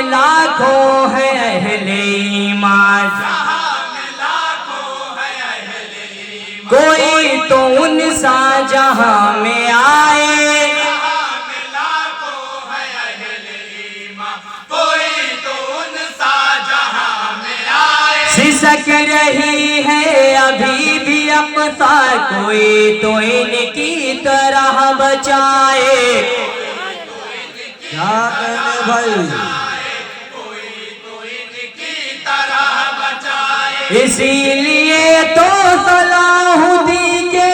لاکھوں ہے اہل ایمان، کوئی تو ان سا جہاں میں آئے، سسک رہی ہے ابھی بھی اقصی، کوئی تو ان کی طرح بچائے، کیا کہنے بھائی، اسی لیے تو صلاح الدین کے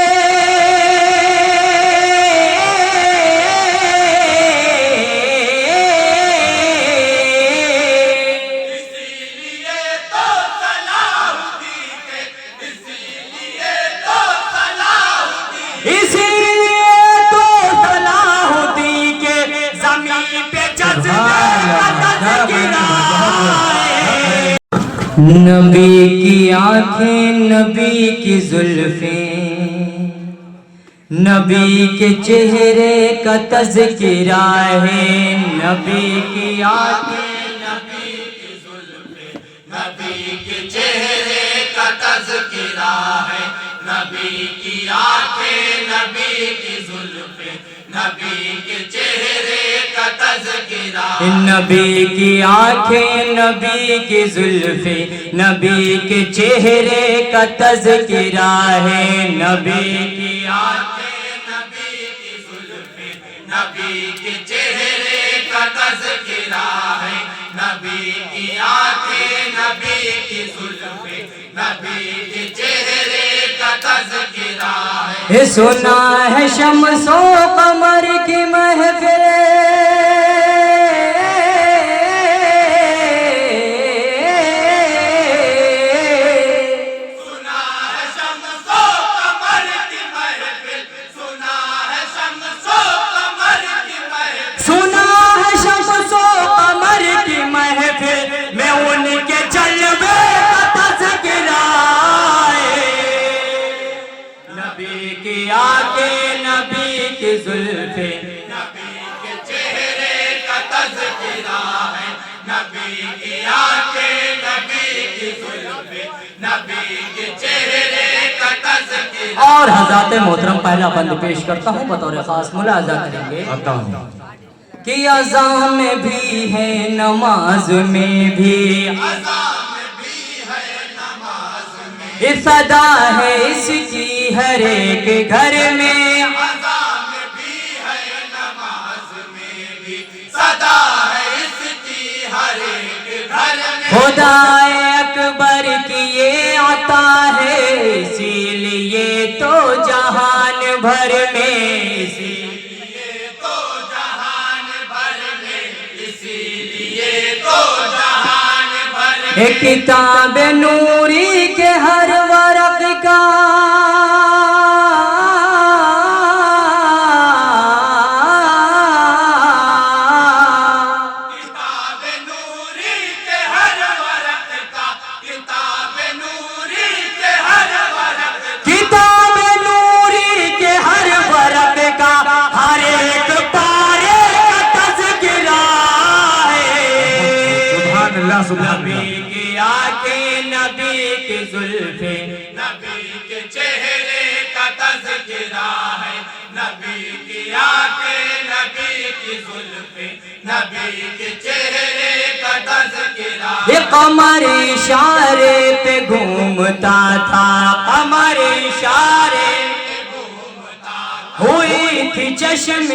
نبی کی آنکھیں، نبی کی زلفیں، نبی کے چہرے کا تذکرہ ہے، نبی کی آنکھیں، نبی کی زلفیں، نبی کے چہرے کا تذکرہ ہے، نبی کی آنکھیں، نبی کی زلفیں، نبی کے چہرے کا تذکرہ، نبی کی آنکھیں، نبی کی زلفیں، نبی کے چہرے کا تذکرہ ہے، نبی کی آنکھیں، نبی کی زلفیں، نبی کے چہرے کا تذکرہ ہے، نبی کی آنکھیں، نبی کی زلفیں، نبی کے چہرے کا تذکرہ ہے، سنا ہے شمس و قمر کی محفل، زلفیں، نبی کے چہرے کا تذکرہ ہے، نبی کی آنکھیں، نبی کی زلفیں، نبی کے چہرے کا تذکرہ۔ اور حضرات محترم پہلا بند پیش کرتا ہوں، بطور خاص ملاحظہ کریں گے کہ اذان میں بھی ہے، نماز میں بھی، صدا ہے اس کی ہر ایک گھر میں، خدا اکبر کی یہ عطا ہے، اسی لیے تو جہان بھر میں، اسی لیے تو جہان بھر میں، اسی لیے تو جہان بھر میں، کتاب نوری کے ہر ورق کا نبی کی آنکھیں، نبی کی زلفیں، نبی کے چہرے کا تذکرہ ہے، نبی کی آنکھیں، نبی کی زلفیں، نبی کے چہرے کا تذکرہ، یہ قمر اشارے پہ گھومتا تھا، قمر اشارے پہ گھومتا تھا، ہوئی تھی چشم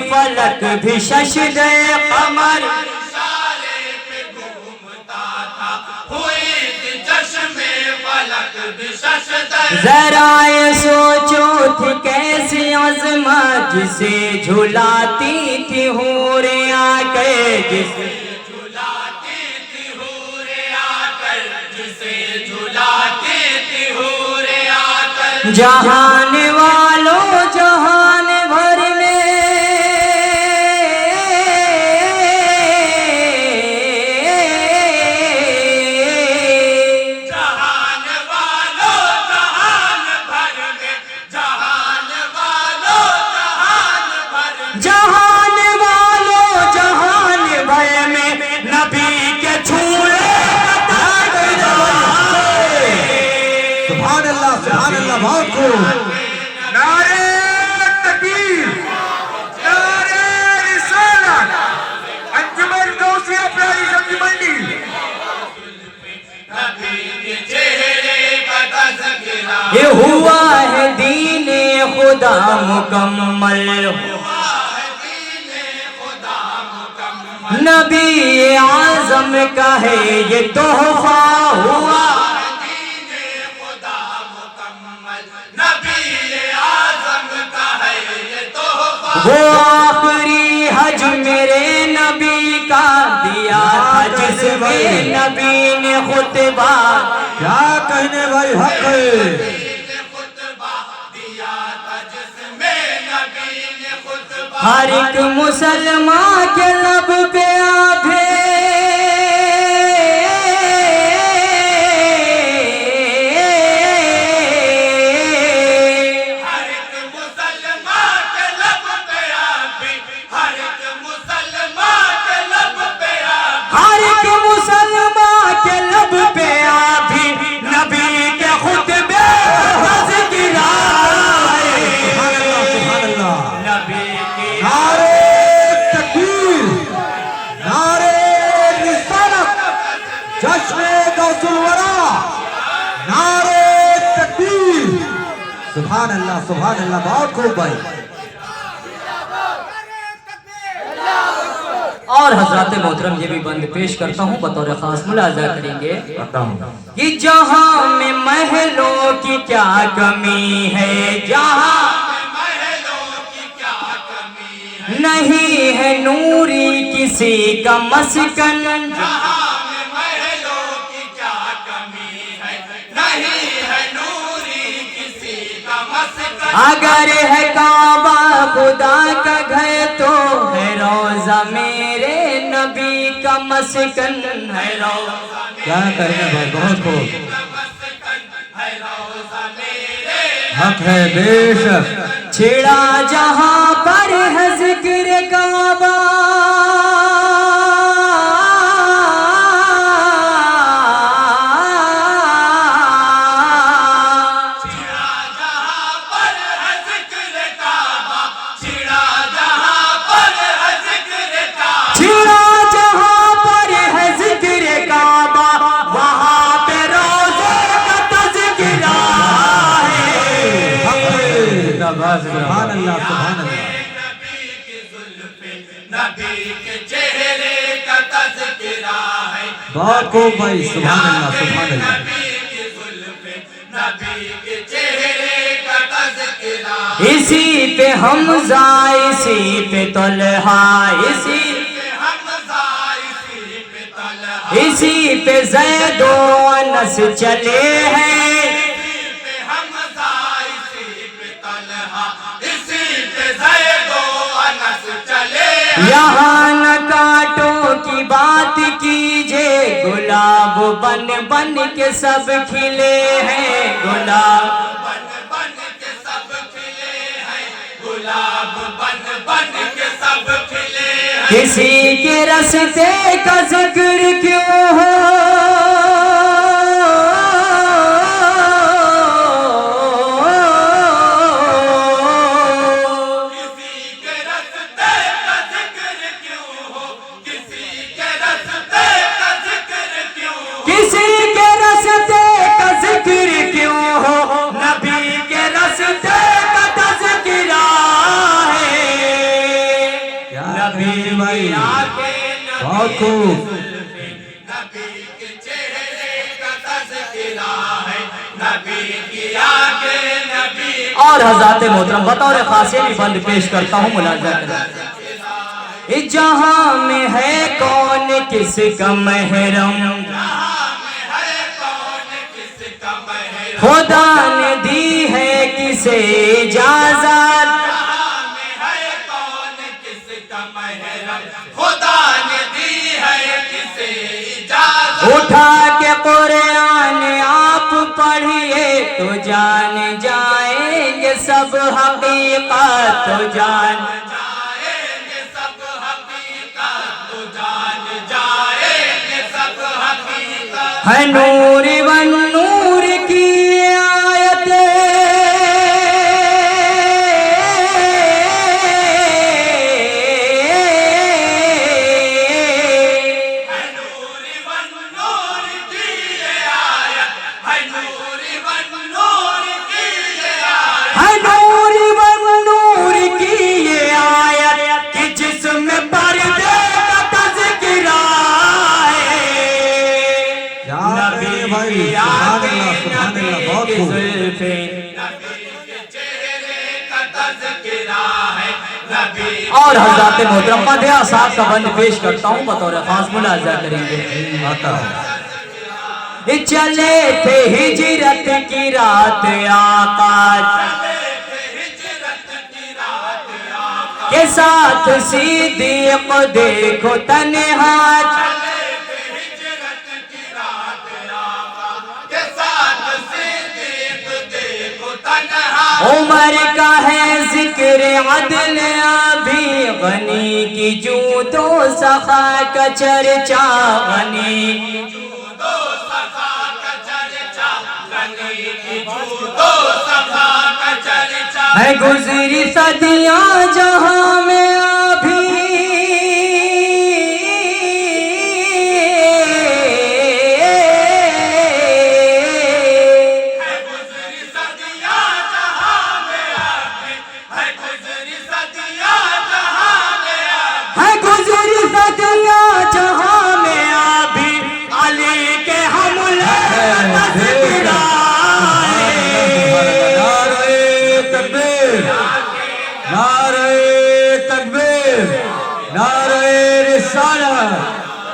فلک بھی شش گئے، قمر ذرا یہ سوچو تھی کیسی عظمت، جسے جھلاتی تھی حوریں آ کر، جسے جھلاتی تھی حوریں آ کر، جسے جھلاتی تھی حوریں آ کر، جہان والوں جہان بھر میں، جہان والوں جہان بھر میں، نبی اللہ بہت خوب. نعرہ تکبیر، نعرہ رسالت، انجمن غوثیہ پیاری سبزی منڈی. یہ ہوا ہے دین خدا مکمل، نبی اعظم کا ہے یہ تحفہ ہوا. وہ آخری حج میرے نبی کا دیا تھا جس میں نبی نے خطبہ. کیا کہنے بھائی، حق ہے. ہر ایک مسلمان کے لب پہ آبے سبحان اللہ سبحان اللہ. بہت خوب بھائی. اور حضرات محترم یہ بھی بند پیش کرتا ہوں بطور خاص ملاحظہ کریں گے کہ جہاں میں محلوں کی کیا کمی ہے، جہاں نہیں ہے نوری کسی کا مسکن، اگر ہے کعبہ خدا کا گھر تو ہے روزہ میرے نبی کا مسکن ہے. روزہ کیا کہنے بھائی، بہت خوب. حق ہے بے شک. چھڑا جہاں پر ہے ذکر کعبہ، سبحان اللہ سبحان اللہ. نبی کے چہرے کا تذکرہ ہے، بہت خوب بھائی. سبحان اللہ سبحان اللہ. نبی کے چہرے کا تذکرہ، اسی پہ حمزہ اسی پہ طلحہ، اسی اسی پہ زید و انس چلے ہیں. یہاں نہ کانٹوں کی بات کیجے، گلاب بن بن کے سب کھلے ہیں. گلاب بن بن کے سب کھلے ہیں، گلاب بن بن کے سب کھلے ہیں. کسی کے رستے کا ذکر کیوں ہو، بہت خوب. نبی کے چہرے کا تذکرہ ہے، نبی کی آنکھیں، نبی اور حضرات محترم بطور خاص یہ بھی بند پیش کرتا ہوں ملاحظہ کریں. جہاں میں ہے کون کس کا محرم، خدا نے دی ہے کسے اجازت، اٹھا کے قرآن آپ پڑھیے تو جان جائیں گے سب حقیقت، تو جان جائیں گے سب حقیقت، تو جان جائیں گے سب حقیقت. ہے نور و نور کی آیت ہے نور و نور کی یہ آیت کہ جس میں پردے کا تذکرہ ہے نبی کی آنکھیں نبی کی زلفیں اور حضرات محترم مدیہ صاحب کا بند پیش کرتا ہوں بطور خاص ملاحظہ کریں گے چلے تھے ہجرت کی رات آقا کے ساتھ صدیق دیکھو تنہا عمر کا ہے ذکر عدل ابھی غنی کی جود و سخا کا چرچا غنی ہے گزری صدیاں جہاں میں ابھی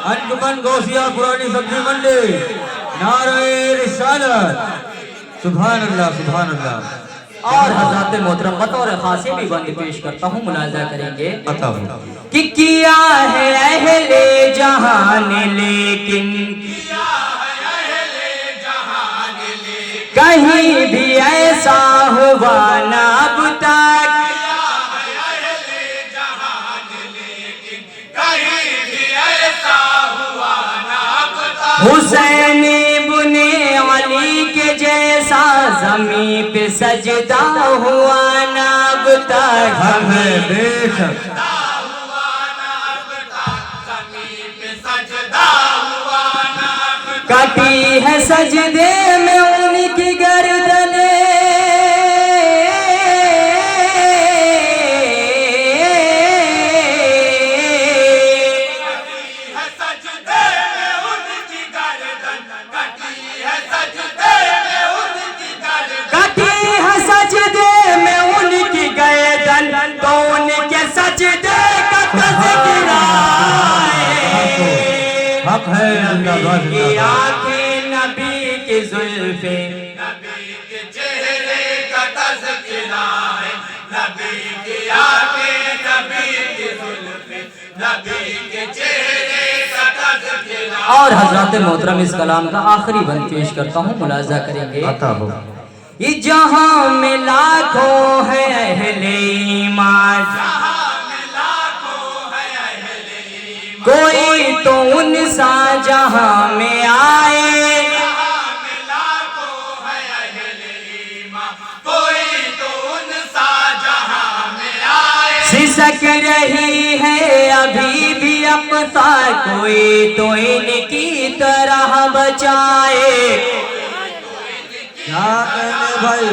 انجمن غوثیہ پرانی سبزی منڈی نعرہ رسالت سبحان اللہ سبحان اللہ اور حضرات محترم بطور خاص بھی بند پیش کرتا ہوں ملاحظہ کریں گے کہ کیا ہے اہل جہان لیکن کہیں بھی ایسا ہوا نہ اب تک حسین ابن علی کے جیسا زمین پہ سجدہ ہوا نہ اب تک ہمیں بے شک کٹی ہے سجدے میں ان کی گردنیں کی آنکھیں نبی کی زلفیں نبی کے چہرے کا تذکرہ ہے نبی کی آنکھیں نبی کی زلفیں نبی کے چہرے کا تذکرہ اور حضرات محترم اس کلام کا آخری بند پیش کرتا ہوں ملاحظہ کریں گے یہ جہاں میں لاکھوں ہے اہل ایمان کوئی تو ان سا جہاں میں آئے سسک رہی ہے ابھی بھی اقصا کوئی تو ان کی طرح بچائے کیا کہنے بھائی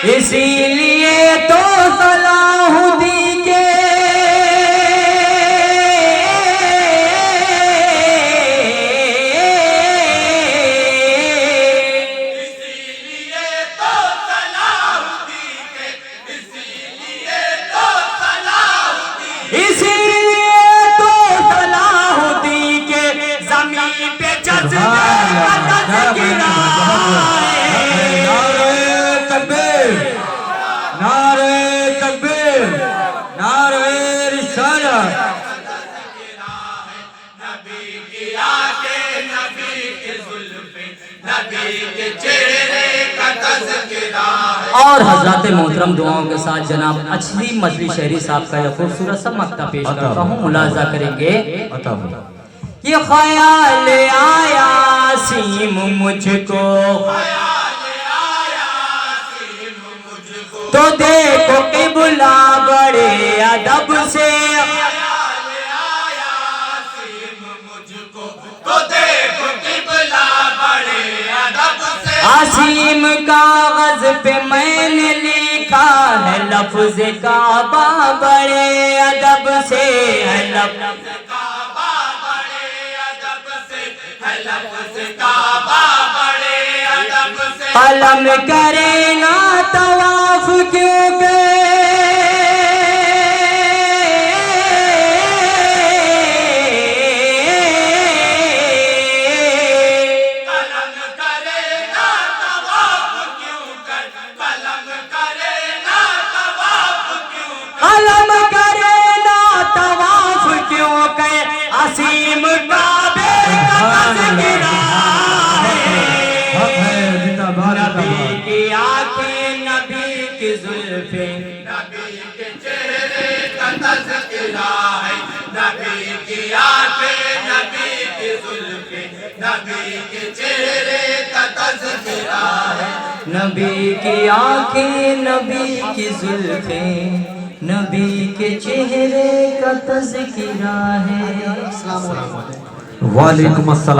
اسی لیے تو صلاح الدین کے زمین پہ جذبے کا تذکرہ اور حضرات محترم دعاؤں کے ساتھ جناب اچھلی مجلی شہری صاحب کا یہ خوبصورت سا مقطع پیش کرتا ہوں ملاحظہ کریں گے یہ خیال آیا سیم مجھ کو تو دیکھو قبلہ بڑے ادب سے تو دیکھو قبلہ بڑے ادب عظیم کاغذ پہ میں نے لکھا ہے لفظ کعبہ بڑے ادب سے ہے لفظ کعبہ بڑے ادب سے ہے لفظ کعبہ بڑے ادب سے قلم کرے گا طواف کیوں کہ عظیم کعبے کا تذکرہ ہے نبی کی آنکھیں نبی کی زلفیں نبی کے چہرے کا تذکرہ ہے نبی کی آنکھیں نبی کی زلفیں نبی کے چہرے کا تذکرہ ہے نبی کی آنکھیں نبی کی زلفیں نبی کے چہرے کا تذکرہ ہے وعلیکم السلام.